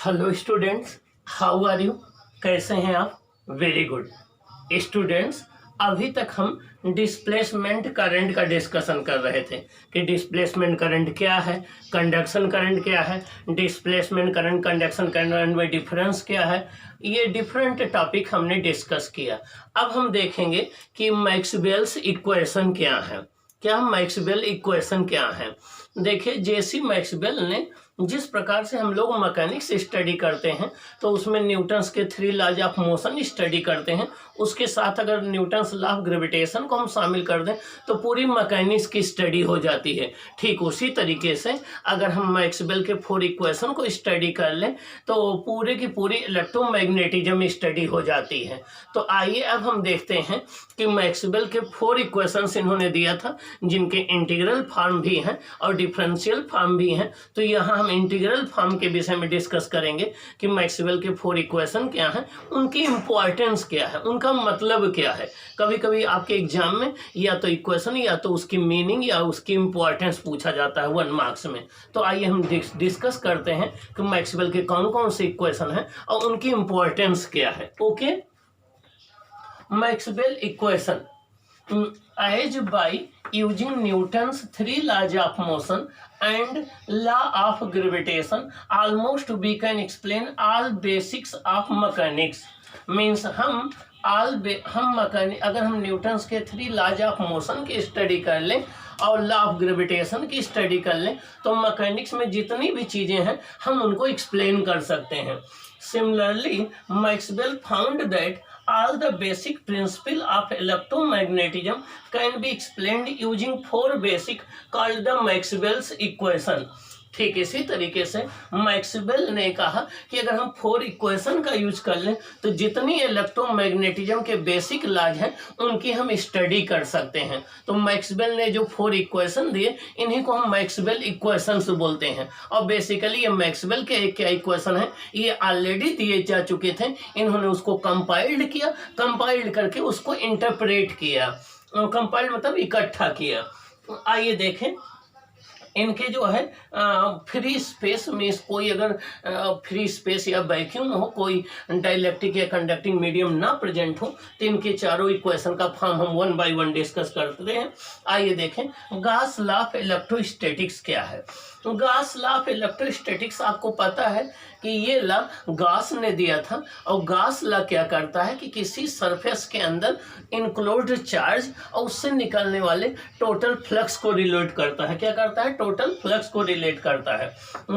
Hello students, how are you? कैसे हैं आप? Very good students. अभी तक हम डिस्प्लेसमेंट करंट का डिस्कशन कर रहे थे कि डिस्प्लेसमेंट करंट क्या है, कंडक्शन करंट क्या है, डिस्प्लेसमेंट करंट कंडक्शन करंट में डिफरेंस क्या है। ये डिफरेंट टॉपिक हमने डिस्कस किया। अब हम देखेंगे कि मैक्सवेल्स इक्वेशन क्या है। क्या मैक्सवेल इक्वेशन क्या है? देखिए, जेसी मैक्सवेल ने जिस प्रकार से हम लोग मैकेनिक्स स्टडी करते हैं तो उसमें न्यूटन्स के 3 लॉज ऑफ मोशन स्टडी करते हैं, उसके साथ अगर न्यूटन्स लॉ ऑफ ग्रेविटेशन को हम शामिल कर दें तो पूरी मैकेनिक्स की स्टडी हो जाती है। ठीक उसी तरीके से अगर हम मैक्सवेल के 4 इक्वेशन को स्टडी कर लें तो पूरे की पूरी इलेक्ट्रोमैग्नेटिज्म स्टडी हो जाती है। तो आइए अब हम देखते हैं कि मैक्सवेल के 4 इक्वेशंस इन्होंने दिया था, जिनके इंटीग्रल फॉर्म भी हैं और डिफरेंशियल फॉर्म भी हैं। तो यहाँ हम इंटीग्रल फॉर्म के विषय में डिस्कस करेंगे कि मैक्सवेल के 4 इक्वेशन क्या हैं, उनकी इंपॉर्टेंस क्या है, उनका मतलब क्या है। कभी कभी आपके एग्जाम में या तो इक्वेशन या तो उसकी मीनिंग या उसकी इंपॉर्टेंस पूछा जाता है 1 मार्क्स में। तो आइए हम डिस्कस करते हैं कि मैक्सवेल के कौन कौन से इक्वेशन हैं और उनकी इंपॉर्टेंस क्या है। Okay, Maxwell equation as by using Newton's 3 laws of motion and law of gravitation, almost we can explain all basics of mechanics. Means हम मैकेनिक अगर हम न्यूटन्स के 3 लॉज ऑफ मोशन की स्टडी कर लें और लॉ ऑफ ग्रेविटेशन की study कर लें तो मैकेनिक्स में जितनी भी चीज़ें हैं हम उनको एक्सप्लेन कर सकते हैं। Similarly Maxwell found that all the basic principle of electromagnetism can be explained using 4 basic called the Maxwell's equation. ठीक इसी तरीके से मैक्सवेल ने कहा कि अगर हम 4 इक्वेशन का यूज कर लें तो जितनी इलेक्ट्रोमैग्नेटिज्म के बेसिक लॉज हैं उनकी हम स्टडी कर सकते हैं। तो मैक्सवेल ने जो 4 इक्वेशन दिए इन्हीं को हम मैक्सवेल इक्वेशंस बोलते हैं। और बेसिकली ये मैक्सवेल के क्या इक्वेशन है, ये ऑलरेडी दिए जा चुके थे, इन्होंने उसको कंपाइल्ड किया, कंपाइल्ड करके उसको इंटरप्रेट किया। कंपाइल्ड मतलब इकट्ठा किया। आइए देखें इनके जो है फ्री स्पेस में कोई अगर फ्री स्पेस या वैक्यूम हो, कोई डाइलेक्ट्रिक या कंडक्टिंग मीडियम ना प्रेजेंट हो तो इनके चारों इक्वेशन का फॉर्म हम 1 बाय 1 डिस्कस करते हैं। आइए देखें गॉस लॉ ऑफ इलेक्ट्रोस्टैटिक्स क्या है। गॉस लॉ ऑफ इलेक्ट्रोस्टैटिक्स आपको पता है कि ये लॉ गॉस ने दिया था। और गॉस लॉ क्या करता है कि किसी सरफेस के अंदर इंक्लोज्ड चार्ज और उससे निकलने वाले टोटल फ्लक्स को रिलेट करता है। क्या करता है? टोटल फ्लक्स को रिलेट करता है।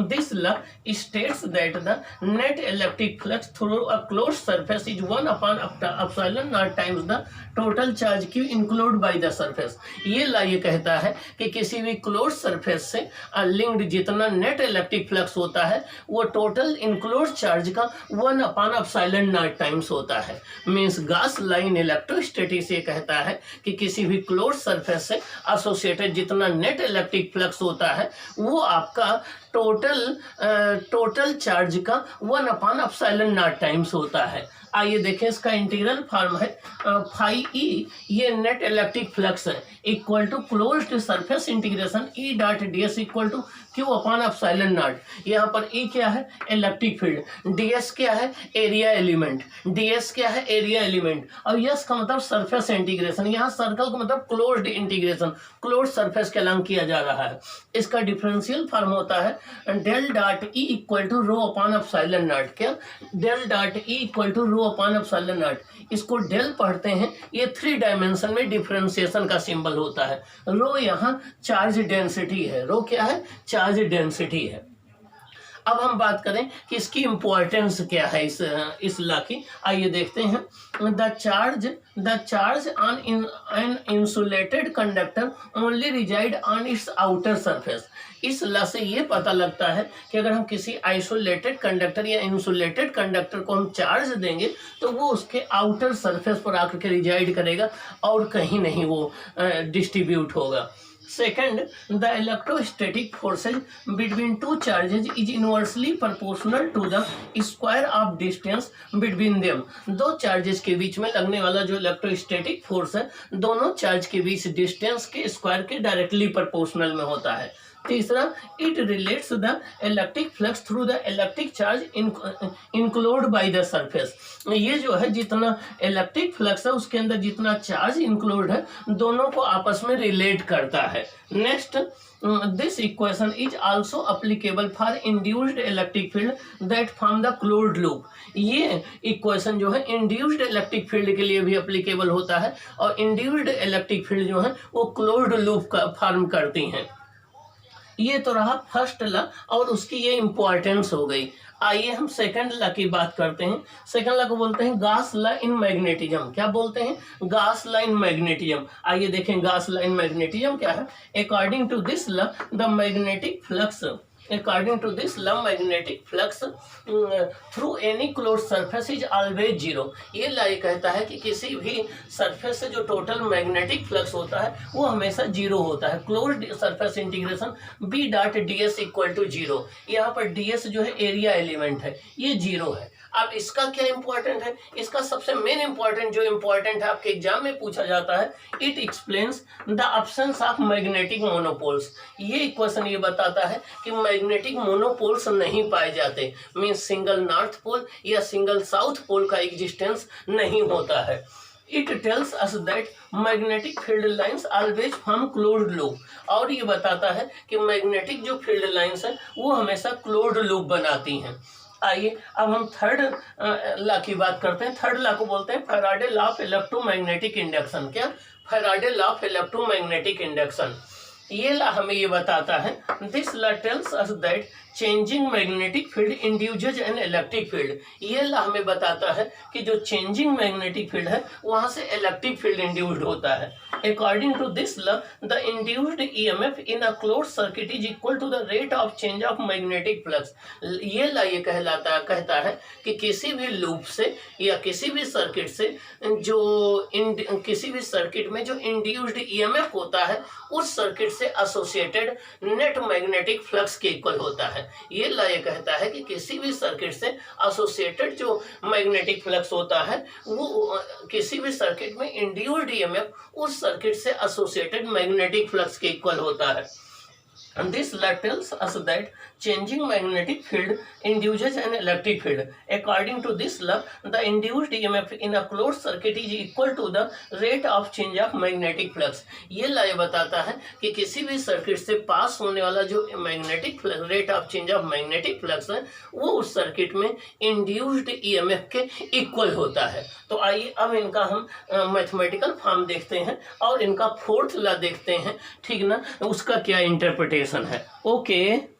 This law states that the net electric flux through a closed surface is 1/ε0 times the total charge Q include by the surface. ये लॉ ये कहता है कि किसी भी क्लोज्ड सरफेस से लिंक्ड जितना नेट इलेक्ट्रिक फ्लक्स होता है वो टोटल इंक्लोज्ड चार्ज का 1/ε0 टाइम्स होता है। Means Gauss law in electrostatics ये कहता है कि किसी भी क्लोज्ड सरफेस से एसोसिएटेड जितना नेट इलेक्ट्रिक फ्लक्स होता है वो आपका टोटल चार्ज का 1/ε0 टाइम्स होता है। आइए देखें इसका इंटीग्रल फॉर्म है फाई ई, ये नेट इलेक्ट्रिक फ्लक्स है, equal to closed surface integration E dot D S equal to Q/ε0। यहाँ पर E क्या है? Electric field. DS क्या है? Area element. DS क्या है? Area element. और यस का मतलब सरफेस इंटीग्रेशन। यहाँ सर्कल का मतलब क्लोज्ड इंटीग्रेशन, क्लोज्ड सरफेस के अलॉन्ग किया जा रहा है। इसका डिफरेंशियल फॉर्म होता है del dot E equal to ρ/ε0। क्या? Del dot E equal to ρ/ε0। इसको डेल पढ़ते हैं, ये 3 डायमेंशन में डिफरेंशिएशन का सिंबल होता है। रो यहाँ चार्ज डेंसिटी है। रो क्या है? चार्ज डेंसिटी है। अब हम बात करें कि इसकी इंपॉर्टेंस क्या है इस लॉ की। आइए देखते हैं। The charge on an insulated conductor only resides on its outer surface. इस लॉ से ये पता लगता है कि अगर हम किसी आइसोलेटेड कंडक्टर या इंसुलेटेड कंडक्टर को हम चार्ज देंगे तो वो उसके आउटर सरफेस पर आकर के रिजाइड करेगा और कहीं नहीं वो डिस्ट्रीब्यूट होगा। Second, the electrostatic forces between 2 charges is inversely proportional to the square of distance between them. 2 charges के बीच में लगने वाला जो इलेक्ट्रोस्टैटिक फोर्स है दोनों चार्ज के बीच डिस्टेंस के स्क्वायर के डायरेक्टली प्रोपोर्शनल में होता है। तीसरा, it relates the electric flux through the electric charge include by the surface. ये जो है जितना इलेक्ट्रिक फ्लक्स है उसके अंदर जितना चार्ज इंक्लूड है दोनों को आपस में रिलेट करता है। Next, this equation is also applicable for induced electric field that form the closed loop. ये इक्वेशन जो है इंड्यूस्ड इलेक्ट्रिक फील्ड के लिए भी अप्लीकेबल होता है और इंड्यूस्ड इलेक्ट्रिक फील्ड जो है वो क्लोज्ड लूप का फॉर्म करती हैं। ये तो रहा फर्स्ट लॉ और उसकी ये इंपॉर्टेंस हो गई। आइए हम सेकंड लॉ की बात करते हैं। सेकंड लॉ को बोलते हैं गॉस लॉ इन मैग्नेटिज्म। क्या बोलते हैं? Gauss law in magnetism. आइए देखें गॉस लॉ इन मैग्नेटिज्म क्या है। According to this law the magnetic flux According to this law, magnetic flux through any closed surface is always zero। ये law कहता है कि किसी भी सरफेस से जो टोटल मैग्नेटिक फ्लक्स होता है वो हमेशा जीरो होता है। Closed surface integration B dot D S equal to zero. यहाँ पर डी एस जो है एरिया एलिमेंट है, ये जीरो है। अब इसका क्या इंपॉर्टेंट है? इसका सबसे मेन इंपॉर्टेंट जो इंपॉर्टेंट है आपके एग्जाम में पूछा जाता है, it explains the absence of magnetic monopoles. ये इक्वेशन ये बताता है कि मैग्नेटिक मोनोपोल्स नहीं पाए जाते, मीन्स सिंगल नॉर्थ पोल या सिंगल साउथ पोल का एग्जिस्टेंस नहीं होता है। It tells us that magnetic field lines always form closed loop. और ये बताता है कि मैग्नेटिक जो फील्ड लाइंस है वो हमेशा क्लोज्ड लूप बनाती हैं। आइए अब हम थर्ड लॉ की बात करते हैं। थर्ड लॉ को बोलते हैं Faraday law of electromagnetic induction. क्या? Faraday law of electromagnetic induction. ये लॉ हमें ये बताता है, this law tells us that changing magnetic field induces an electric field. ये लॉ हमें बताता है कि जो चेंजिंग मैग्नेटिक फील्ड है वहां से इलेक्ट्रिक फील्ड इंड्यूस्ड होता है। According to this law the induced EMF in a closed circuit is equal to the rate of change of magnetic flux. ये लॉ ये कहता है कि किसी भी लूप से या किसी भी सर्किट से किसी भी सर्किट में जो इंड्यूस्ड ईएमएफ होता है उस सर्किट से एसोसिएटेड नेट मैग्नेटिक फ्लक्स के इक्वल होता है। ये लॉ ये कहता है कि किसी भी सर्किट से एसोसिएटेड जो मैग्नेटिक फ्लक्स होता है वो किसी भी सर्किट में इंड्यूस्ड ईएमएफ उस सर्किट से एसोसिएटेड मैग्नेटिक फ्लक्स के इक्वल होता है। And this law tells us that changing magnetic field induces an electric field. According to this law, the induced EMF in a closed circuit is equal to the rate of change of magnetic flux. ये law बताता है कि किसी भी circuit से पास होने वाला जो magnetic flux, rate of change of magnetic flux है वो उस सर्किट में इंड्यूस्ड ईएमएफ के इक्वल होता है। तो आइए अब इनका हम मैथमेटिकल फॉर्म देखते हैं और इनका फोर्थ लॉ देखते हैं, ठीक ना, उसका क्या इंटरप्रिटेशन है। ओके।